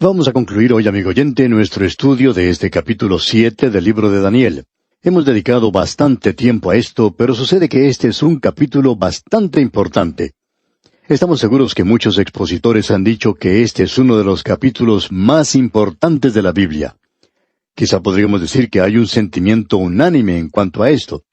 Vamos a concluir hoy, amigo oyente, nuestro estudio de este capítulo 7 del libro de Daniel. Hemos dedicado bastante tiempo a esto, pero sucede que este es un capítulo bastante importante. Estamos seguros que muchos expositores han dicho que este es uno de los capítulos más importantes de la Biblia. Quizá podríamos decir que hay un sentimiento unánime en cuanto a esto.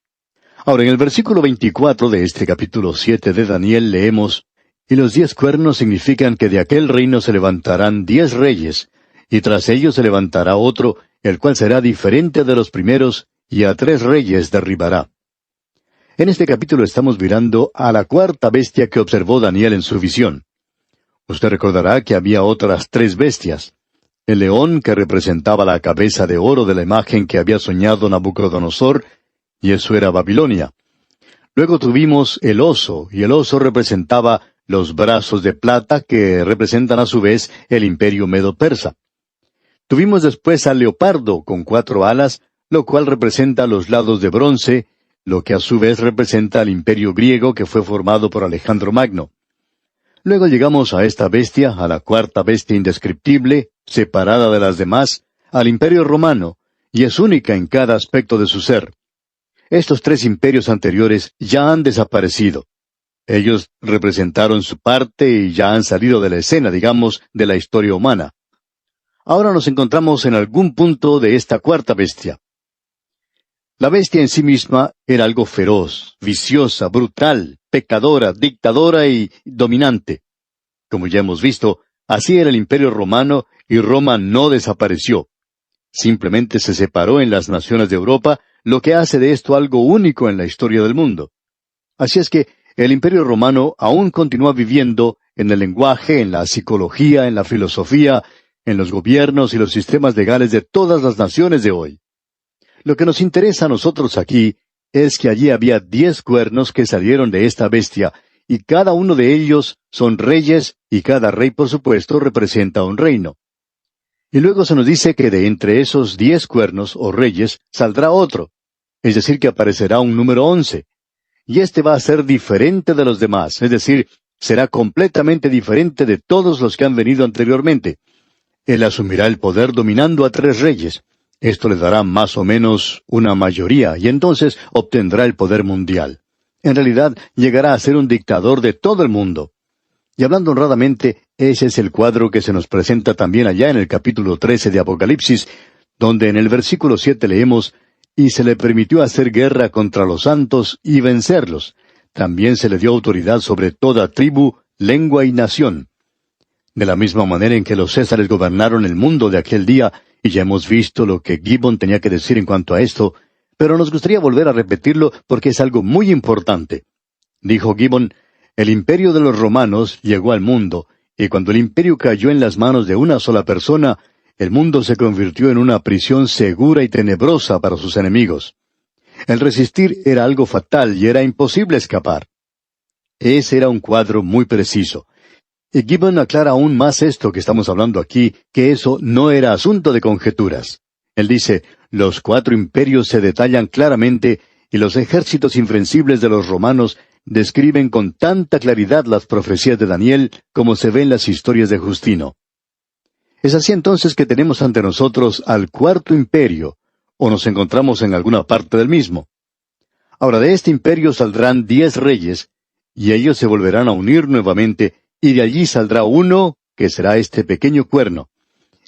Ahora, en el versículo 24 de este capítulo 7 de Daniel leemos: «Y los 10 cuernos significan que de aquel reino se levantarán 10 reyes, y tras ellos se levantará otro, el cual será diferente de los primeros, y a 3 reyes derribará». En este capítulo estamos mirando a la cuarta bestia que observó Daniel en su visión. Usted recordará que había otras 3 bestias. El león, que representaba la cabeza de oro de la imagen que había soñado Nabucodonosor, y eso era Babilonia. Luego tuvimos el oso, y el oso representaba los brazos de plata que representan a su vez el imperio medo-persa. Tuvimos después al leopardo con 4 alas, lo cual representa los lados de bronce, lo que a su vez representa al imperio griego que fue formado por Alejandro Magno. Luego llegamos a esta bestia, a la cuarta bestia indescriptible, separada de las demás, al imperio romano, y es única en cada aspecto de su ser. Estos 3 imperios anteriores ya han desaparecido. Ellos representaron su parte y ya han salido de la escena, digamos, de la historia humana. Ahora nos encontramos en algún punto de esta cuarta bestia. La bestia en sí misma era algo feroz, viciosa, brutal, pecadora, dictadora y dominante. Como ya hemos visto, así era el imperio romano y Roma no desapareció. Simplemente se separó en las naciones de Europa, lo que hace de esto algo único en la historia del mundo. Así es que el imperio romano aún continúa viviendo en el lenguaje, en la psicología, en la filosofía, en los gobiernos y los sistemas legales de todas las naciones de hoy. Lo que nos interesa a nosotros aquí es que allí había 10 cuernos que salieron de esta bestia, y cada uno de ellos son reyes, y cada rey, por supuesto, representa un reino. Y luego se nos dice que de entre esos 10 cuernos o reyes saldrá otro, es decir, que aparecerá un número 11. Y este va a ser diferente de los demás, es decir, será completamente diferente de todos los que han venido anteriormente. Él asumirá el poder dominando a 3 reyes. Esto le dará más o menos una mayoría, y entonces obtendrá el poder mundial. En realidad, llegará a ser un dictador de todo el mundo. Y hablando honradamente, ese es el cuadro que se nos presenta también allá en el capítulo 13 de Apocalipsis, donde en el versículo 7 leemos: «Y se le permitió hacer guerra contra los santos y vencerlos. También se le dio autoridad sobre toda tribu, lengua y nación». De la misma manera en que los césares gobernaron el mundo de aquel día, y ya hemos visto lo que Gibbon tenía que decir en cuanto a esto, pero nos gustaría volver a repetirlo porque es algo muy importante. Dijo Gibbon: «El imperio de los romanos llegó al mundo, y cuando el imperio cayó en las manos de una sola persona, el mundo se convirtió en una prisión segura y tenebrosa para sus enemigos. El resistir era algo fatal y era imposible escapar». Ese era un cuadro muy preciso. Y Gibbon aclara aún más esto que estamos hablando aquí, que eso no era asunto de conjeturas. Él dice: «Los 4 imperios se detallan claramente, y los ejércitos invencibles de los romanos describen con tanta claridad las profecías de Daniel como se ve en las historias de Justino». Es así entonces que tenemos ante nosotros al cuarto imperio, o nos encontramos en alguna parte del mismo. Ahora, de este imperio saldrán 10 reyes, y ellos se volverán a unir nuevamente, y de allí saldrá uno, que será este pequeño cuerno.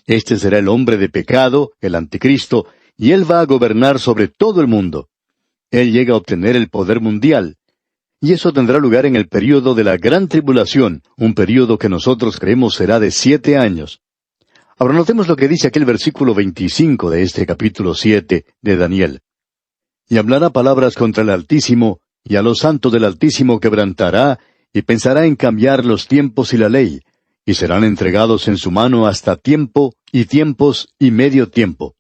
Este será el hombre de pecado, el anticristo, y él va a gobernar sobre todo el mundo. Él llega a obtener el poder mundial. Y eso tendrá lugar en el período de la gran tribulación, un período que nosotros creemos será de 7 años. Ahora notemos lo que dice aquel versículo 25 de este capítulo 7 de Daniel. «Y hablará palabras contra el Altísimo, y a los santos del Altísimo quebrantará, y pensará en cambiar los tiempos y la ley, y serán entregados en su mano hasta tiempo, y tiempos, y medio tiempo».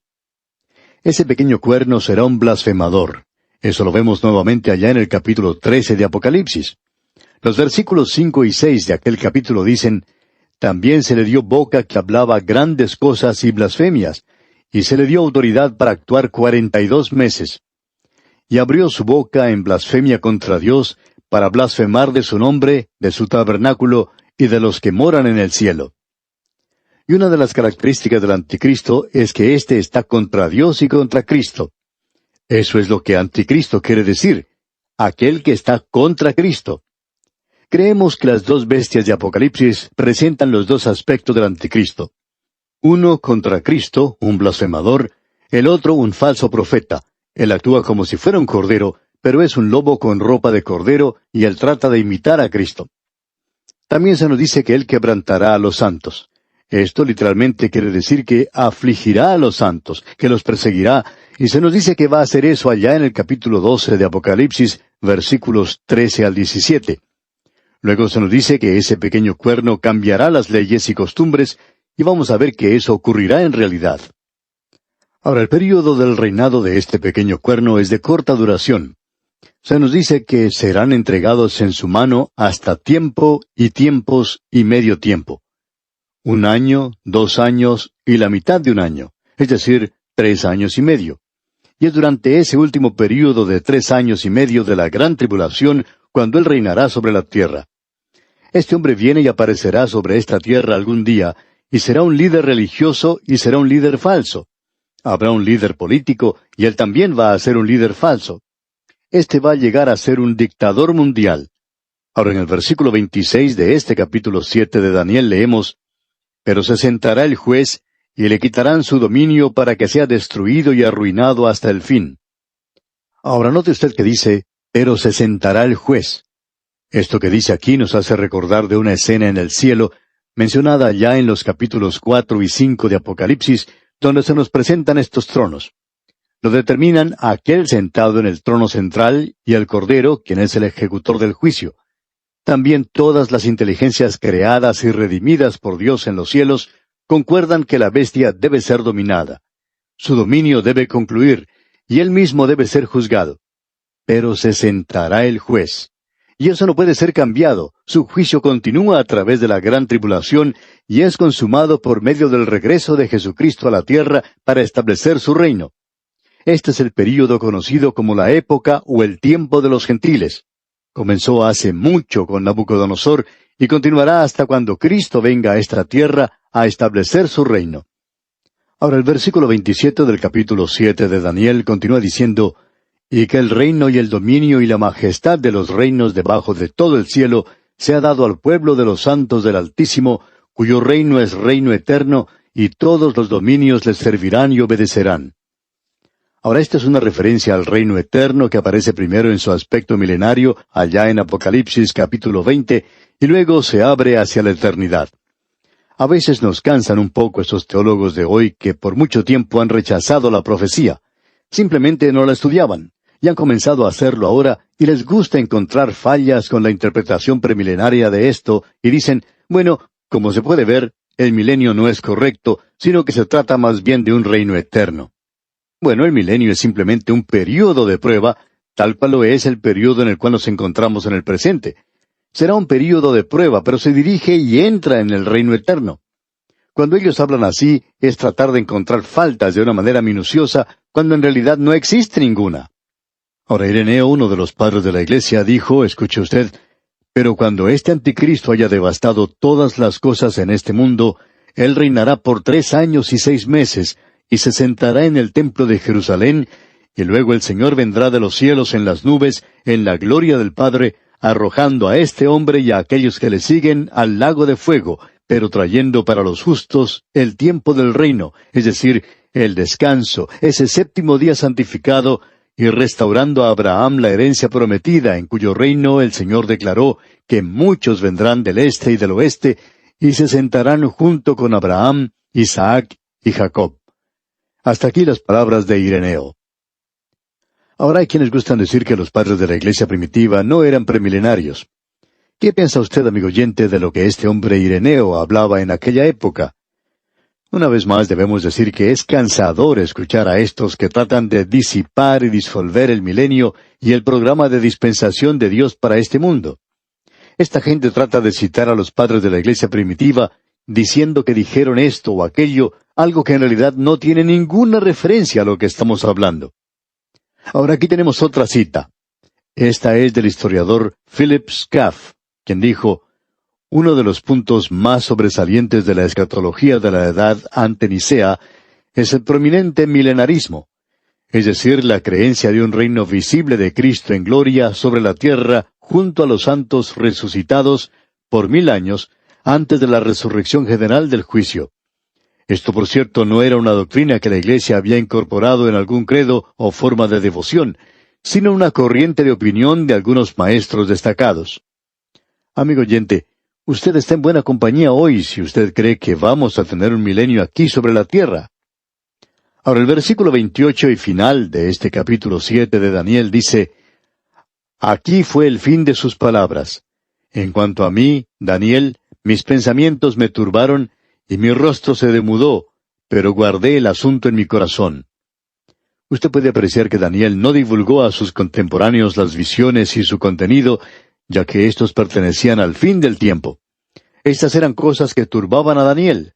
Ese pequeño cuerno será un blasfemador. Eso lo vemos nuevamente allá en el capítulo 13 de Apocalipsis. Los versículos 5 y 6 de aquel capítulo dicen: «También se le dio boca que hablaba grandes cosas y blasfemias, y se le dio autoridad para actuar 42 meses. Y abrió su boca en blasfemia contra Dios, para blasfemar de su nombre, de su tabernáculo, y de los que moran en el cielo». Y una de las características del anticristo es que éste está contra Dios y contra Cristo. Eso es lo que anticristo quiere decir, aquel que está contra Cristo. Creemos que las dos bestias de Apocalipsis presentan los dos aspectos del anticristo. Uno contra Cristo, un blasfemador, el otro un falso profeta. Él actúa como si fuera un cordero, pero es un lobo con ropa de cordero y él trata de imitar a Cristo. También se nos dice que él quebrantará a los santos. Esto literalmente quiere decir que afligirá a los santos, que los perseguirá, y se nos dice que va a hacer eso allá en el capítulo 12 de Apocalipsis, versículos 13 al 17. Luego se nos dice que ese pequeño cuerno cambiará las leyes y costumbres, y vamos a ver que eso ocurrirá en realidad. Ahora, el período del reinado de este pequeño cuerno es de corta duración. Se nos dice que serán entregados en su mano hasta tiempo y tiempos y medio tiempo. 1 año, 2 años y la mitad de 1 año, es decir, 3 años y medio. Y es durante ese último período de 3 años y medio de la gran tribulación cuando él reinará sobre la tierra. Este hombre viene y aparecerá sobre esta tierra algún día, y será un líder religioso y será un líder falso. Habrá un líder político, y él también va a ser un líder falso. Este va a llegar a ser un dictador mundial. Ahora en el versículo 26 de este capítulo 7 de Daniel leemos: «Pero se sentará el juez, y le quitarán su dominio para que sea destruido y arruinado hasta el fin». Ahora note usted que dice, «pero se sentará el juez». Esto que dice aquí nos hace recordar de una escena en el cielo, mencionada ya en los capítulos 4 y 5 de Apocalipsis, donde se nos presentan estos tronos. Lo determinan aquel sentado en el trono central y el Cordero, quien es el ejecutor del juicio. También todas las inteligencias creadas y redimidas por Dios en los cielos concuerdan que la bestia debe ser dominada. Su dominio debe concluir, y él mismo debe ser juzgado. Pero se sentará el juez. Y eso no puede ser cambiado. Su juicio continúa a través de la gran tribulación y es consumado por medio del regreso de Jesucristo a la tierra para establecer su reino. Este es el período conocido como la época o el tiempo de los gentiles. Comenzó hace mucho con Nabucodonosor y continuará hasta cuando Cristo venga a esta tierra a establecer su reino. Ahora el versículo 27 del capítulo 7 de Daniel continúa diciendo: «Y que el reino y el dominio y la majestad de los reinos debajo de todo el cielo sea dado al pueblo de los santos del Altísimo, cuyo reino es reino eterno, y todos los dominios les servirán y obedecerán». Ahora esta es una referencia al reino eterno que aparece primero en su aspecto milenario, allá en Apocalipsis capítulo 20, y luego se abre hacia la eternidad. A veces nos cansan un poco esos teólogos de hoy que por mucho tiempo han rechazado la profecía. Simplemente no la estudiaban, y han comenzado a hacerlo ahora, y les gusta encontrar fallas con la interpretación premilenaria de esto, y dicen, bueno, como se puede ver, el milenio no es correcto, sino que se trata más bien de un reino eterno. Bueno, el milenio es simplemente un período de prueba, tal cual lo es el período en el cual nos encontramos en el presente. Será un período de prueba, pero se dirige y entra en el reino eterno. Cuando ellos hablan así, es tratar de encontrar faltas de una manera minuciosa, cuando en realidad no existe ninguna. Ahora Ireneo, uno de los padres de la Iglesia, dijo, escuche usted, «Pero cuando este anticristo haya devastado todas las cosas en este mundo, él reinará por 3 años y 6 meses, y se sentará en el templo de Jerusalén, y luego el Señor vendrá de los cielos en las nubes, en la gloria del Padre, arrojando a este hombre y a aquellos que le siguen al lago de fuego, pero trayendo para los justos el tiempo del reino, es decir, el descanso, ese 7º día santificado, y restaurando a Abraham la herencia prometida, en cuyo reino el Señor declaró que muchos vendrán del este y del oeste, y se sentarán junto con Abraham, Isaac y Jacob». Hasta aquí las palabras de Ireneo. Ahora hay quienes gustan decir que los padres de la iglesia primitiva no eran premilenarios. ¿Qué piensa usted, amigo oyente, de lo que este hombre Ireneo hablaba en aquella época? Una vez más debemos decir que es cansador escuchar a estos que tratan de disipar y disolver el milenio y el programa de dispensación de Dios para este mundo. Esta gente trata de citar a los padres de la iglesia primitiva diciendo que dijeron esto o aquello, algo que en realidad no tiene ninguna referencia a lo que estamos hablando. Ahora aquí tenemos otra cita. Esta es del historiador Philip Scaff, quien dijo, Uno de los puntos más sobresalientes de la escatología de la edad ante Nicea es el prominente milenarismo, es decir, la creencia de un reino visible de Cristo en gloria sobre la tierra junto a los santos resucitados por 1000 años antes de la resurrección general del juicio. Esto, por cierto, no era una doctrina que la Iglesia había incorporado en algún credo o forma de devoción, sino una corriente de opinión de algunos maestros destacados. Amigo oyente, usted está en buena compañía hoy si usted cree que vamos a tener un milenio aquí sobre la tierra. Ahora, el versículo 28 y final de este capítulo 7 de Daniel dice: Aquí fue el fin de sus palabras. En cuanto a mí, Daniel, mis pensamientos me turbaron, y mi rostro se demudó, pero guardé el asunto en mi corazón. Usted puede apreciar que Daniel no divulgó a sus contemporáneos las visiones y su contenido, ya que éstos pertenecían al fin del tiempo. Estas eran cosas que turbaban a Daniel.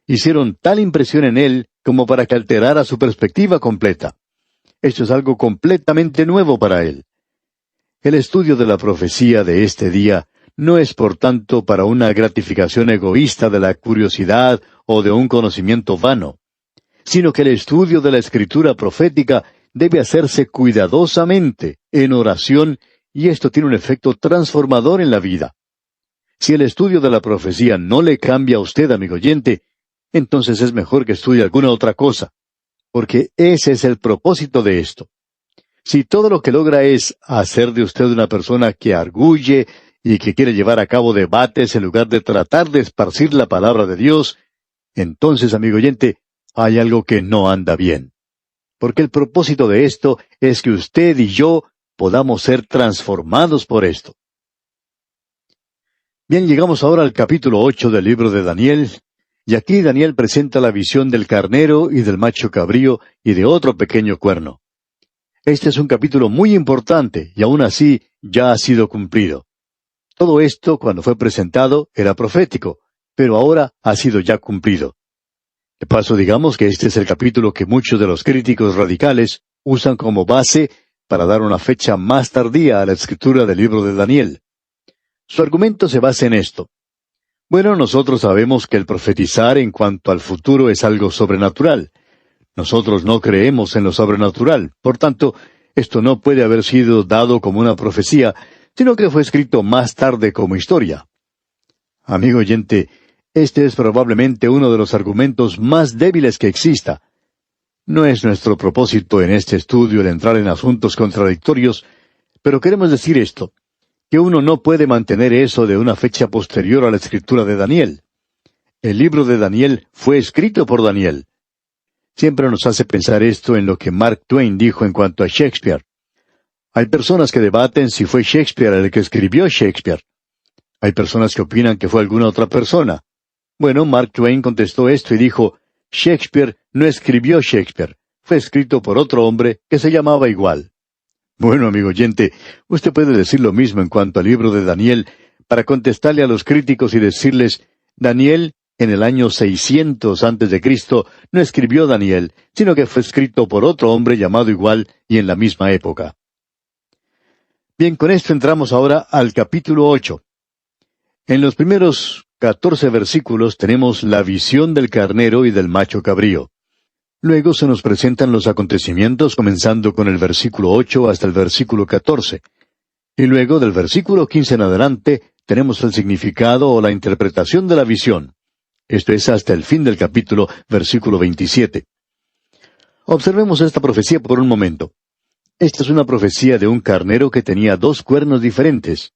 Hicieron tal impresión en él como para que alterara su perspectiva completa. Esto es algo completamente nuevo para él. El estudio de la profecía de este día no es por tanto para una gratificación egoísta de la curiosidad o de un conocimiento vano, sino que el estudio de la escritura profética debe hacerse cuidadosamente, en oración, y esto tiene un efecto transformador en la vida. Si el estudio de la profecía no le cambia a usted, amigo oyente, entonces es mejor que estudie alguna otra cosa, porque ese es el propósito de esto. Si todo lo que logra es hacer de usted una persona que arguye y que quiere llevar a cabo debates en lugar de tratar de esparcir la palabra de Dios, entonces, amigo oyente, hay algo que no anda bien. Porque el propósito de esto es que usted y yo podamos ser transformados por esto. Bien, llegamos ahora al capítulo 8 del libro de Daniel, y aquí Daniel presenta la visión del carnero y del macho cabrío y de otro pequeño cuerno. Este es un capítulo muy importante, y aún así ya ha sido cumplido. Todo esto, cuando fue presentado, era profético, pero ahora ha sido ya cumplido. De paso, digamos que este es el capítulo que muchos de los críticos radicales usan como base para dar una fecha más tardía a la escritura del libro de Daniel. Su argumento se basa en esto. Bueno, nosotros sabemos que el profetizar en cuanto al futuro es algo sobrenatural. Nosotros no creemos en lo sobrenatural, por tanto, esto no puede haber sido dado como una profecía, sino que fue escrito más tarde como historia. Amigo oyente, este es probablemente uno de los argumentos más débiles que exista. No es nuestro propósito en este estudio el entrar en asuntos contradictorios, pero queremos decir esto, que uno no puede mantener eso de una fecha posterior a la escritura de Daniel. El libro de Daniel fue escrito por Daniel. Siempre nos hace pensar esto en lo que Mark Twain dijo en cuanto a Shakespeare. Hay personas que debaten si fue Shakespeare el que escribió Shakespeare. Hay personas que opinan que fue alguna otra persona. Bueno, Mark Twain contestó esto y dijo: Shakespeare no escribió Shakespeare, fue escrito por otro hombre que se llamaba igual. Bueno, amigo oyente, usted puede decir lo mismo en cuanto al libro de Daniel para contestarle a los críticos y decirles: Daniel, en el año 600 antes de Cristo, no escribió Daniel, sino que fue escrito por otro hombre llamado igual y en la misma época. Bien, con esto entramos ahora al capítulo 8. En los primeros 14 versículos tenemos la visión del carnero y del macho cabrío. Luego se nos presentan los acontecimientos comenzando con el versículo 8 hasta el versículo 14. Y luego del versículo 15 en adelante tenemos el significado o la interpretación de la visión. Esto es hasta el fin del capítulo, versículo 27. Observemos esta profecía por un momento. Esta es una profecía de un carnero que tenía 2 cuernos diferentes.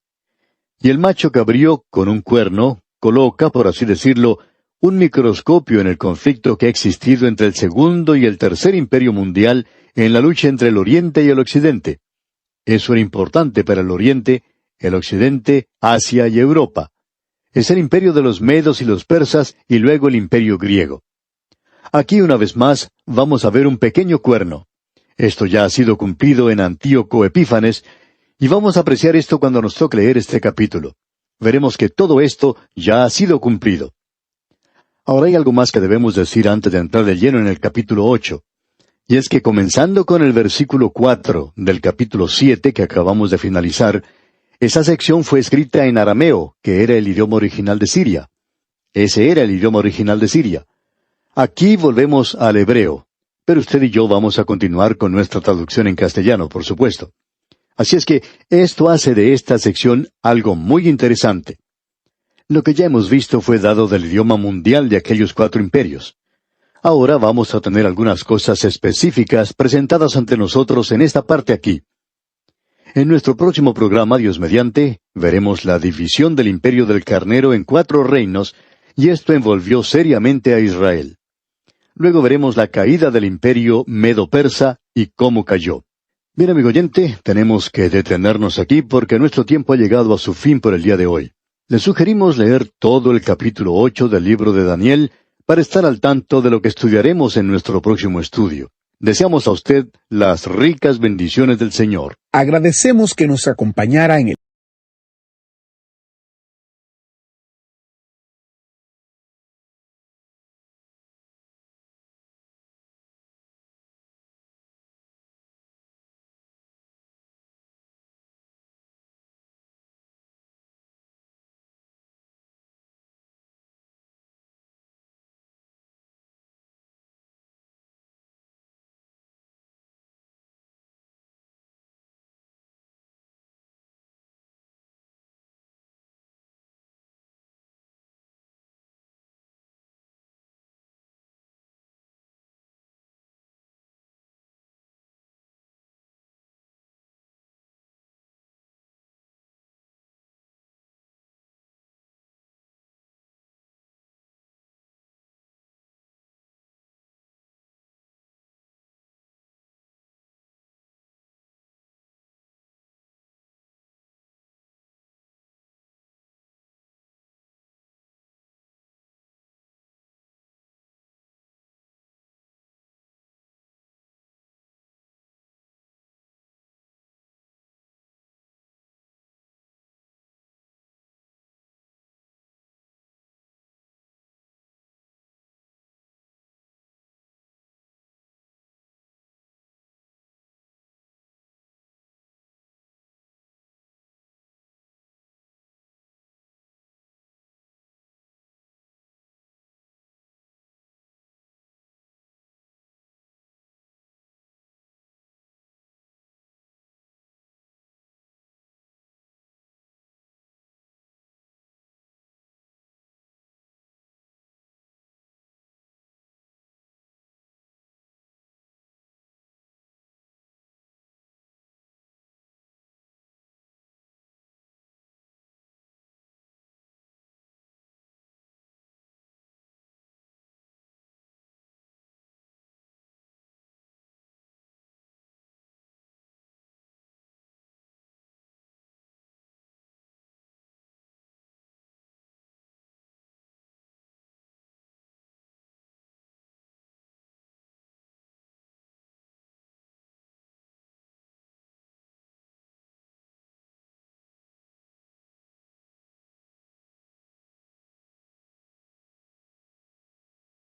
Y el macho cabrío, con un cuerno, coloca, por así decirlo, un microscopio en el conflicto que ha existido entre el segundo y el tercer imperio mundial en la lucha entre el Oriente y el Occidente. Eso era importante para el Oriente, el Occidente, Asia y Europa. Es el imperio de los medos y los persas y luego el imperio griego. Aquí una vez más vamos a ver un pequeño cuerno. Esto ya ha sido cumplido en Antíoco Epífanes, y vamos a apreciar esto cuando nos toque leer este capítulo. Veremos que todo esto ya ha sido cumplido. Ahora hay algo más que debemos decir antes de entrar de lleno en el capítulo 8. Y es que comenzando con el versículo 4 del capítulo 7 que acabamos de finalizar, Esa sección fue escrita en arameo, que era el idioma original de Siria. Ese era el idioma original de Siria. Aquí volvemos al hebreo, pero usted y yo vamos a continuar con nuestra traducción en castellano, por supuesto. Así es que esto hace de esta sección algo muy interesante. Lo que ya hemos visto fue dado del idioma mundial de aquellos 4 imperios. Ahora vamos a tener algunas cosas específicas presentadas ante nosotros en esta parte aquí. En nuestro próximo programa, Dios mediante, veremos la división del imperio del carnero en 4 reinos, y esto envolvió seriamente a Israel. Luego veremos la caída del imperio medo-persa y cómo cayó. Bien, amigo oyente, tenemos que detenernos aquí porque nuestro tiempo ha llegado a su fin por el día de hoy. Le sugerimos leer todo el capítulo 8 del libro de Daniel para estar al tanto de lo que estudiaremos en nuestro próximo estudio. Deseamos a usted las ricas bendiciones del Señor. Agradecemos que nos acompañara en el